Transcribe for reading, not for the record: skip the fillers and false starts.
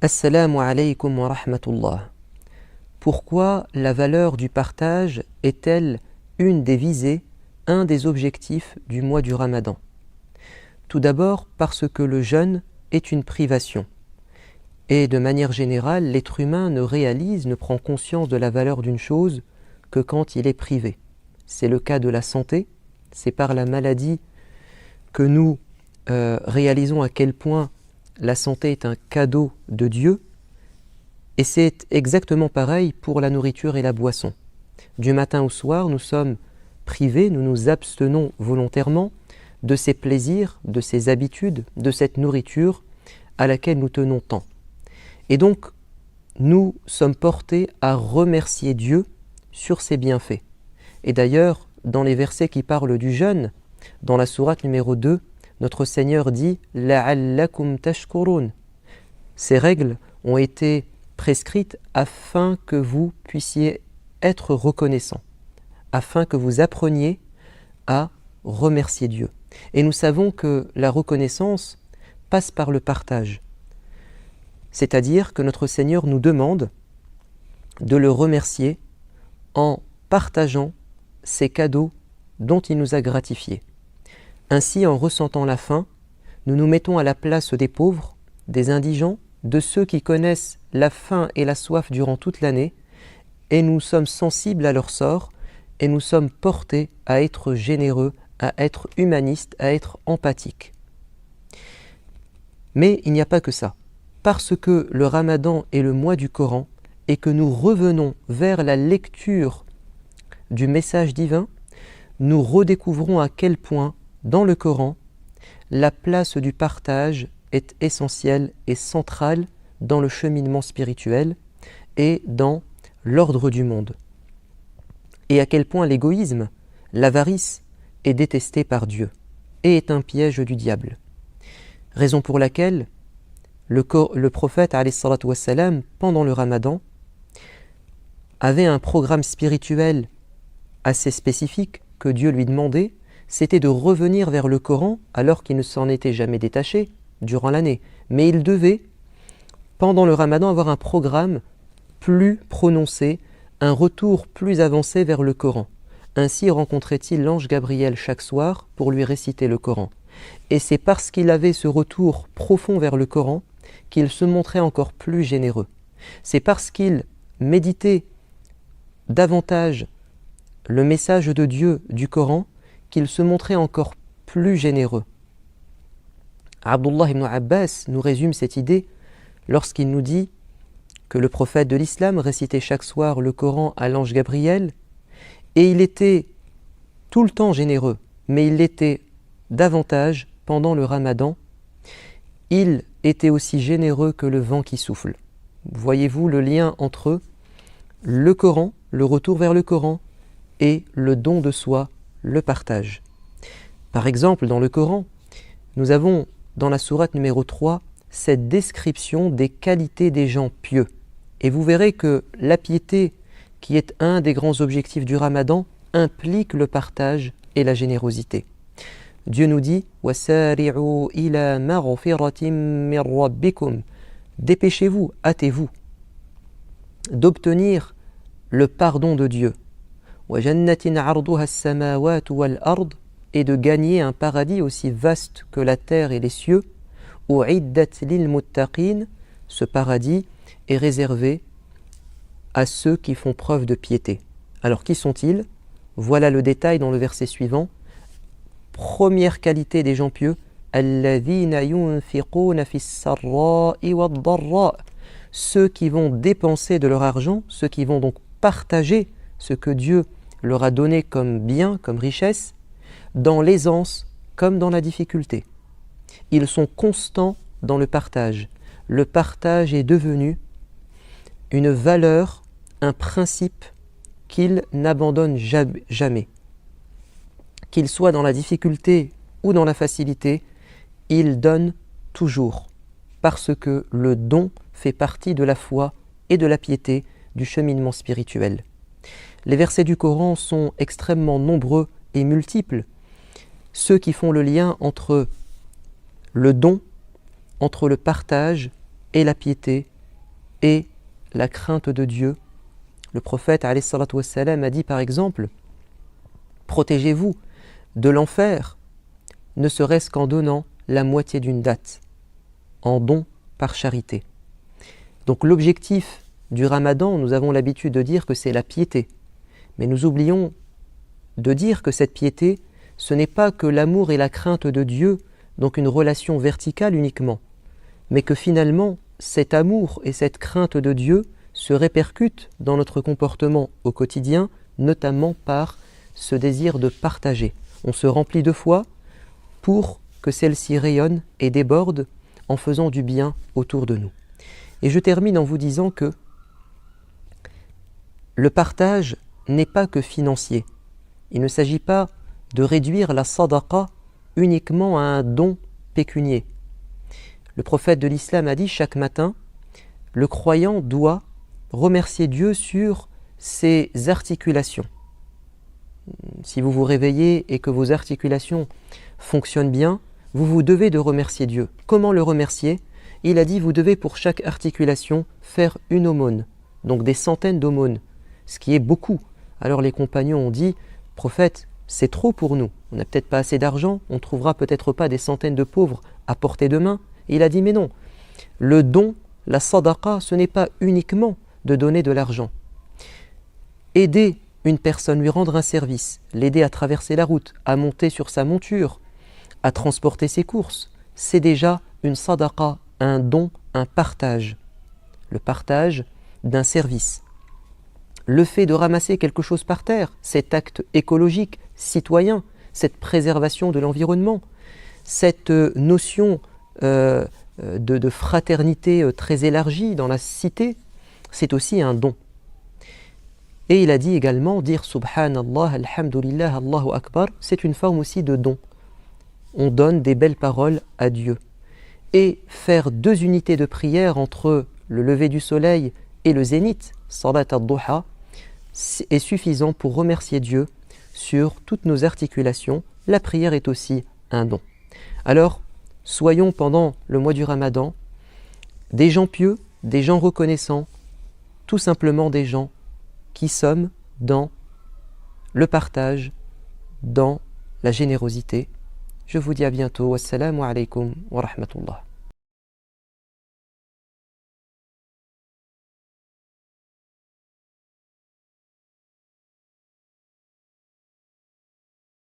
Assalamu alaikum wa rahmatullah. Pourquoi la valeur du partage est-elle une des visées, un des objectifs du mois du Ramadan? Tout d'abord parce que le jeûne est une privation. Et de manière générale, l'être humain ne prend conscience de la valeur d'une chose que quand il est privé. C'est le cas de la santé, c'est par la maladie que nous réalisons à quel point la santé est un cadeau de Dieu, et c'est exactement pareil pour la nourriture et la boisson. Du matin au soir, nous sommes privés, nous nous abstenons volontairement de ces plaisirs, de ces habitudes, de cette nourriture à laquelle nous tenons tant. Et donc, nous sommes portés à remercier Dieu sur ses bienfaits. Et d'ailleurs, dans les versets qui parlent du jeûne, dans la sourate numéro 2, notre Seigneur dit « La'allakum tashkurun ». Ces règles ont été prescrites afin que vous puissiez être reconnaissants, afin que vous appreniez à remercier Dieu. Et nous savons que la reconnaissance passe par le partage. C'est-à-dire que notre Seigneur nous demande de le remercier en partageant ces cadeaux dont il nous a gratifiés. Ainsi, en ressentant la faim, nous nous mettons à la place des pauvres, des indigents, de ceux qui connaissent la faim et la soif durant toute l'année, et nous sommes sensibles à leur sort, et nous sommes portés à être généreux, à être humanistes, à être empathiques. Mais il n'y a pas que ça. Parce que le Ramadan est le mois du Coran, et que nous revenons vers la lecture du message divin, nous redécouvrons à quel point, dans le Coran, la place du partage est essentielle et centrale dans le cheminement spirituel et dans l'ordre du monde. Et à quel point l'égoïsme, l'avarice, est détesté par Dieu et est un piège du diable. Raison pour laquelle le prophète, alayhi salatu wassalam, pendant le Ramadan, avait un programme spirituel assez spécifique que Dieu lui demandait, c'était de revenir vers le Coran alors qu'il ne s'en était jamais détaché durant l'année. Mais il devait, pendant le Ramadan, avoir un programme plus prononcé, un retour plus avancé vers le Coran. Ainsi rencontrait-il l'ange Gabriel chaque soir pour lui réciter le Coran. Et c'est parce qu'il avait ce retour profond vers le Coran qu'il se montrait encore plus généreux. C'est parce qu'il méditait davantage le message de Dieu du Coran qu'il se montrait encore plus généreux. Abdullah ibn Abbas nous résume cette idée lorsqu'il nous dit que le prophète de l'islam récitait chaque soir le Coran à l'ange Gabriel, et il était tout le temps généreux, mais il l'était davantage pendant le Ramadan. Il était aussi généreux que le vent qui souffle. Voyez-vous le lien entre le Coran, le retour vers le Coran, et le don de soi, le partage. Par exemple, dans le Coran, nous avons dans la sourate numéro 3 cette description des qualités des gens pieux. Et vous verrez que la piété, qui est un des grands objectifs du Ramadan, implique le partage et la générosité. Dieu nous dit « Wasari'u ila maghfiratin min rabbikum » Dépêchez-vous, hâtez-vous d'obtenir le pardon de Dieu. وَجَنَّةٍ عَرْضُهَا السَّمَاوَاتُ وَالْأَرْضُ et de gagner un paradis aussi vaste que la terre et les cieux. أُعِدَّتْ لِلْمُتَّقِينَ ce paradis est réservé à ceux qui font preuve de piété. Alors qui sont-ils? Voilà le détail dans le verset suivant. Première qualité des gens pieux, الَّذِينَ يُنْفِقُونَ فِي السَّرَّاءِ وَالضَّرَّاءِ ceux qui vont dépenser de leur argent, ceux qui vont donc partager ce que Dieu leur a donné comme bien, comme richesse, dans l'aisance comme dans la difficulté. Ils sont constants dans le partage. Le partage est devenu une valeur, un principe qu'ils n'abandonnent jamais. Qu'ils soient dans la difficulté ou dans la facilité, ils donnent toujours, parce que le don fait partie de la foi et de la piété du cheminement spirituel. Les versets du Coran sont extrêmement nombreux et multiples, ceux qui font le lien entre le don, entre le partage et la piété et la crainte de Dieu. Le prophète alayhi salatu wassalam a dit par exemple, protégez-vous de l'enfer, ne serait-ce qu'en donnant la moitié d'une date, en don par charité. Donc l'objectif du Ramadan, nous avons l'habitude de dire que c'est la piété, mais nous oublions de dire que cette piété, ce n'est pas que l'amour et la crainte de Dieu, donc une relation verticale uniquement, mais que finalement, cet amour et cette crainte de Dieu se répercutent dans notre comportement au quotidien, notamment par ce désir de partager. On se remplit de foi pour que celle-ci rayonne et déborde en faisant du bien autour de nous. Et je termine en vous disant que le partage n'est pas que financier. Il ne s'agit pas de réduire la sadaqa uniquement à un don pécunier. Le prophète de l'islam a dit chaque matin, le croyant doit remercier Dieu sur ses articulations. Si vous vous réveillez et que vos articulations fonctionnent bien, vous devez de remercier Dieu. Comment le remercier? Il a dit, vous devez pour chaque articulation faire une aumône, donc des centaines d'aumônes, ce qui est beaucoup. Alors les compagnons ont dit, prophète, c'est trop pour nous, on n'a peut-être pas assez d'argent, on ne trouvera peut-être pas des centaines de pauvres à portée de main. Et il a dit, mais non, le don, la sadaqa, ce n'est pas uniquement de donner de l'argent. Aider une personne, lui rendre un service, l'aider à traverser la route, à monter sur sa monture, à transporter ses courses, c'est déjà une sadaqa, un don, un partage. Le partage d'un service. Le fait de ramasser quelque chose par terre, cet acte écologique, citoyen, cette préservation de l'environnement, cette notion de fraternité très élargie dans la cité, c'est aussi un don. Et il a dit également, dire Subhanallah, Alhamdulillah, Allahu Akbar, c'est une forme aussi de don. On donne des belles paroles à Dieu. Et faire 2 unités de prière entre le lever du soleil et le zénith, Salat al-Duha, est suffisant pour remercier Dieu sur toutes nos articulations. La prière est aussi un don. Alors, soyons pendant le mois du Ramadan des gens pieux, des gens reconnaissants, tout simplement des gens qui sommes dans le partage, dans la générosité. Je vous dis à bientôt. Wassalamu alaikum wa rahmatullah.